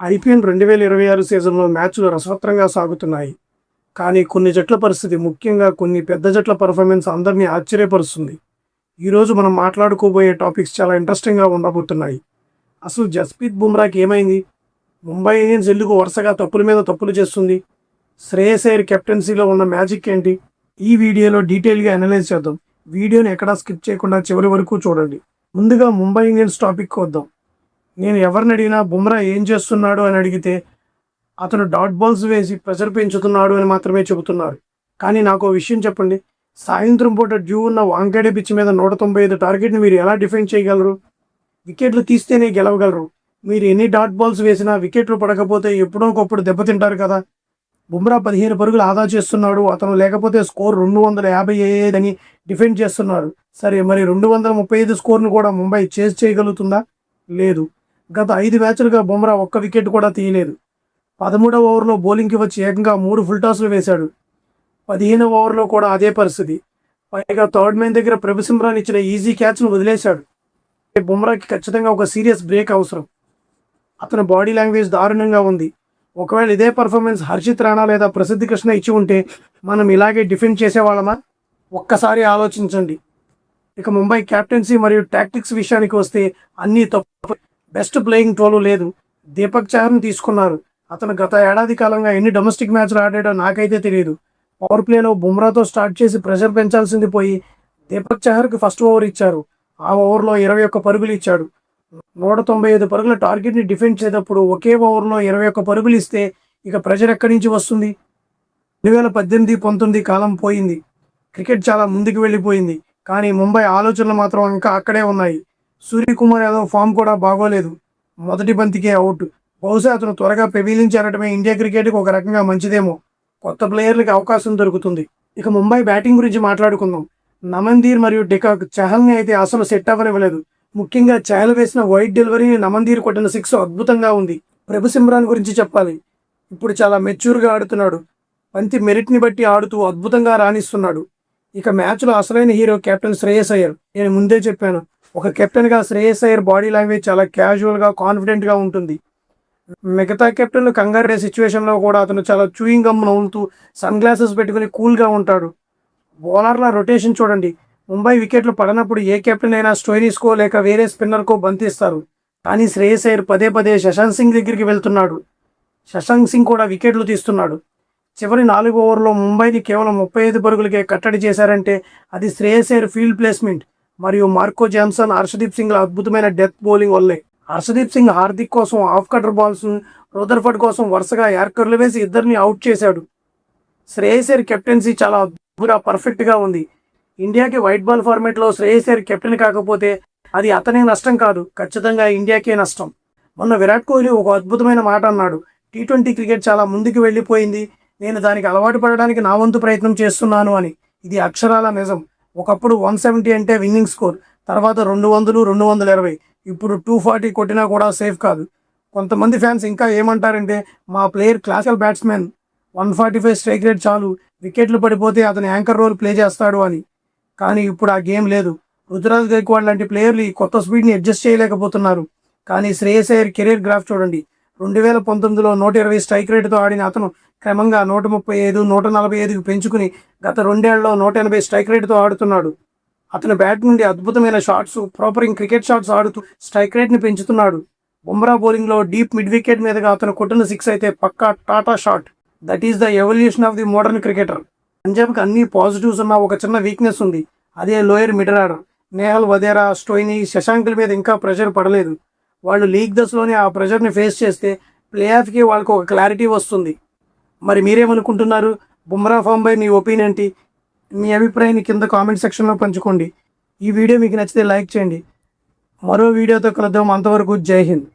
IPL 2026 సీజన్లో మ్యాచ్లు రసవత్తరంగా సాగుతున్నాయి. కానీ కొన్ని జట్ల పరిస్థితి, ముఖ్యంగా కొన్ని పెద్ద జట్ల పెర్ఫార్మెన్స్ అందరినీ ఆశ్చర్యపరుస్తుంది. ఈరోజు మనం మాట్లాడుకోబోయే టాపిక్స్ చాలా ఇంట్రెస్టింగ్గా ఉండబోతున్నాయి. అసలు జస్ప్రీత్ బుమ్రాకి ఏమైంది? ముంబై ఇండియన్స్ ఎందుకు వరుసగా తప్పుల మీద తప్పులు చేస్తుంది? శ్రేయస్ అయ్యర్ కెప్టెన్సీలో ఉన్న మ్యాజిక్ ఏంటి? ఈ వీడియోలో డీటెయిల్గా అనలైజ్ చేద్దాం. వీడియోని ఎక్కడా స్కిప్ చేయకుండా చివరి వరకు చూడండి. ముందుగా ముంబై ఇండియన్స్ టాపిక్ వద్దాం. నేను ఎవరిని అడిగినా బుమ్రా ఏం చేస్తున్నాడు అని అడిగితే అతను డాట్ బాల్స్ వేసి ప్రెషర్ పెంచుతున్నాడు అని మాత్రమే చెబుతున్నారు. కానీ నాకు విషయం చెప్పండి, సాయంత్రం పూట డ్యూ ఉన్న వాంకేడే పిచ్ మీద 195 టార్గెట్ని మీరు ఎలా డిఫెండ్ చేయగలరు? వికెట్లు తీస్తేనే గెలవగలరు. మీరు ఎన్ని డాట్ బాల్స్ వేసినా వికెట్లు పడకపోతే ఎప్పుడో ఒకప్పుడు దెబ్బతింటారు కదా. బుమ్రా 15 పరుగులు ఆదా చేస్తున్నాడు, అతను లేకపోతే స్కోర్ 250 అయ్యేదని డిఫెండ్ చేస్తున్నారు. సరే, మరి 235 స్కోర్ను కూడా ముంబై చేజ్ చేయగలుగుతుందా? లేదు. గత 5 మ్యాచ్లుగా బుమ్రా ఒక్క వికెట్ కూడా తీయలేదు. 13వ ఓవర్లో బౌలింగ్కి వచ్చి ఏకంగా 3 ఫుల్ టాస్లు వేశాడు. 15వ ఓవర్లో కూడా అదే పరిస్థితి. పైగా థర్డ్ మ్యాన్ దగ్గర ప్రభుసింహరాన్ ఇచ్చిన ఈజీ క్యాచ్ను వదిలేశాడు. బుమ్రాకి ఖచ్చితంగా ఒక సీరియస్ బ్రేక్ అవసరం. అతని బాడీ లాంగ్వేజ్ దారుణంగా ఉంది. ఒకవేళ ఇదే పర్ఫార్మెన్స్ హర్షిత్ రాణా లేదా ప్రసిద్ధ కృష్ణ ఇచ్చి ఉంటే మనం ఇలాగే డిఫెండ్ చేసేవాళ్ళమా? ఒక్కసారి ఆలోచించండి. ఇక ముంబై కెప్టెన్సీ మరియు టాక్టిక్స్ విషయానికి వస్తే అన్నీ తప్పు. బెస్ట్ ప్లేయింగ్ టోలు లేదు. దీపక్ చహర్ను తీసుకున్నారు. అతను గత ఏడాది కాలంగా ఎన్ని డొమెస్టిక్ మ్యాచ్లు ఆడాడో నాకైతే తెలియదు. పవర్ ప్లేలో బుమ్రాతో స్టార్ట్ చేసి ప్రెషర్ పెంచాల్సింది పోయి దీపక్ చహర్కి ఫస్ట్ ఓవర్ ఇచ్చారు. ఆ ఓవర్లో 21 పరుగులు ఇచ్చాడు. 195 పరుగుల టార్గెట్ని డిఫెండ్ చేసేటప్పుడు ఒకే ఓవర్లో 21 పరుగులు ఇస్తే ఇక ప్రెషర్ ఎక్కడి నుంచి వస్తుంది? 2018-19 కాలం పోయింది. క్రికెట్ చాలా ముందుకు వెళ్ళిపోయింది. కానీ ముంబై ఆలోచనలు మాత్రం ఇంకా అక్కడే ఉన్నాయి. సూర్యకుమార్ యాదవ్ ఫామ్ కూడా బాగోలేదు. మొదటి బంతికే అవుట్. బహుశా అతను త్వరగా పెవిలియన్ చేరడమే ఇండియా క్రికెట్కి ఒక రకంగా మంచిదేమో. కొత్త ప్లేయర్లకి అవకాశం దొరుకుతుంది. ఇక ముంబై బ్యాటింగ్ గురించి మాట్లాడుకుందాం. నమన్దీర్ మరియు డికాక్ చహల్ని అయితే అసలు సెట్ అవ్వనివ్వలేదు. ముఖ్యంగా చహల్ వేసిన వైడ్ డెలివరీని నమన్దీర్ కొట్టిన 6 అద్భుతంగా ఉంది. ప్రభుసింహరాన్ గురించి చెప్పాలి. ఇప్పుడు చాలా మెచ్యూర్గా ఆడుతున్నాడు. బంతి మెరిట్ని బట్టి ఆడుతూ అద్భుతంగా రాణిస్తున్నాడు. ఇక మ్యాచ్లో అసలైన హీరో కెప్టెన్ శ్రేయస్ అయ్యర్. నేను ముందే చెప్పాను, ఒక కెప్టెన్గా శ్రేయస్ అయ్యర్ బాడీ లాంగ్వేజ్ చాలా క్యాజువల్గా, కాన్ఫిడెంట్గా ఉంటుంది. మిగతా కెప్టెన్లు కంగారు సిచ్యువేషన్లో కూడా అతను చాలా చూయింగ్ గమ్ నవ్వులుతూ సన్ గ్లాసెస్ పెట్టుకుని కూల్గా ఉంటాడు. బౌలర్ల రొటేషన్ చూడండి. ముంబై వికెట్లు పడనప్పుడు ఏ కెప్టెన్ అయినా స్టోయినిస్కో లేక వేరే స్పిన్నర్కో బంతిస్తారు. కానీ శ్రేయస్ అయ్యర్ పదే పదే శశాంక్ సింగ్ దగ్గరికి వెళ్తున్నాడు. శశాంక్ సింగ్ కూడా వికెట్లు తీస్తున్నాడు. చివరి 4 ఓవర్లో ముంబైని కేవలం 35 పరుగులకే కట్టడి చేశారంటే అది శ్రేయస్ అయ్యర్ ఫీల్డ్ ప్లేస్మెంట్ మరియు మార్కో జాన్సన్, హర్షదీప్ సింగ్ల అద్భుతమైన డెత్ బౌలింగ్ వల్లే. హర్షదీప్ సింగ్ హార్దిక్ కోసం ఆఫ్ కటర్ బాల్స్, రూదర్ఫర్డ్ కోసం వరుసగా యార్కర్లు వేసి ఇద్దరిని అవుట్ చేశాడు. శ్రేయస్ అయ్యర్ కెప్టెన్సీ చాలా అద్భుతంగా పర్ఫెక్ట్గా ఉంది. ఇండియాకి వైట్ బాల్ ఫార్మేట్లో శ్రేయస్ అయ్యర్ కెప్టెన్ కాకపోతే అది అతనే నష్టం కాదు, ఖచ్చితంగా ఇండియాకే నష్టం. మొన్న విరాట్ కోహ్లీ ఒక అద్భుతమైన మాట అన్నాడు. టీ20 క్రికెట్ చాలా ముందుకు వెళ్ళిపోయింది, నేను దానికి అలవాటు పడడానికి నా వంతు ప్రయత్నం చేస్తున్నాను అని. ఇది అక్షరాల నిజం. ఒకప్పుడు 170 అంటే విన్నింగ్ స్కోర్, తర్వాత 200, 220, ఇప్పుడు 240 కొట్టినా కూడా సేఫ్ కాదు. కొంతమంది ఫ్యాన్స్ ఇంకా ఏమంటారంటే మా player classical batsmen, 145 strike rate చాలు, వికెట్లు పడిపోతే అతని యాంకర్ రోల్ ప్లే చేస్తాడు అని. కానీ ఇప్పుడు ఆ గేమ్ లేదు. రుతురాజ్ గైక్వాడ్ లాంటి ప్లేయర్లు ఈ కొత్త స్పీడ్ని అడ్జస్ట్ చేయలేకపోతున్నారు. కానీ శ్రేయస్ అయ్యర్ కెరీర్ గ్రాఫ్ చూడండి. 2019లో 120 స్ట్రైక్ రేటుతో ఆడిన అతను క్రమంగా 135, 145కి పెంచుకుని గత 2 ఏళ్లలో 180 స్ట్రైక్ రేటుతో ఆడుతున్నాడు. అతని బ్యాట్ నుండి అద్భుతమైన షాట్స్, ప్రాపరింగ్ క్రికెట్ షాట్స్ ఆడుతూ స్ట్రైక్ రేట్ని పెంచుతున్నాడు. బుమ్రా బౌలింగ్లో డీప్ మిడ్ వికెట్ మీదుగా అతను కొట్టిన 6 అయితే పక్కా టాటా shot. That is the evolution of the modern cricketer. పంజాబ్కి అన్ని పాజిటివ్స్ ఉన్న ఒక చిన్న వీక్నెస్ ఉంది. అదే lower middle order. Nehal, Wadhera, Stoinis, శశాంక్ల మీద ఇంకా ప్రెషర్ పడలేదు. వాళ్ళు లీగ్ దశలోనే ఆ ప్రెషర్ని ఫేస్ చేస్తే ప్లే ఆఫ్కి వాళ్ళకు ఒక క్లారిటీ వస్తుంది. మరి మీరేమనుకుంటున్నారు? బుమ్రా ఫామ్పై మీ ఒపీనియన్ ఏంటి? మీ అభిప్రాయాన్ని కింద కామెంట్ సెక్షన్లో పంచుకోండి. ఈ వీడియో మీకు నచ్చితే లైక్ చేయండి. మరో వీడియోతో కలుద్దాం. అంతవరకు జై హింద్.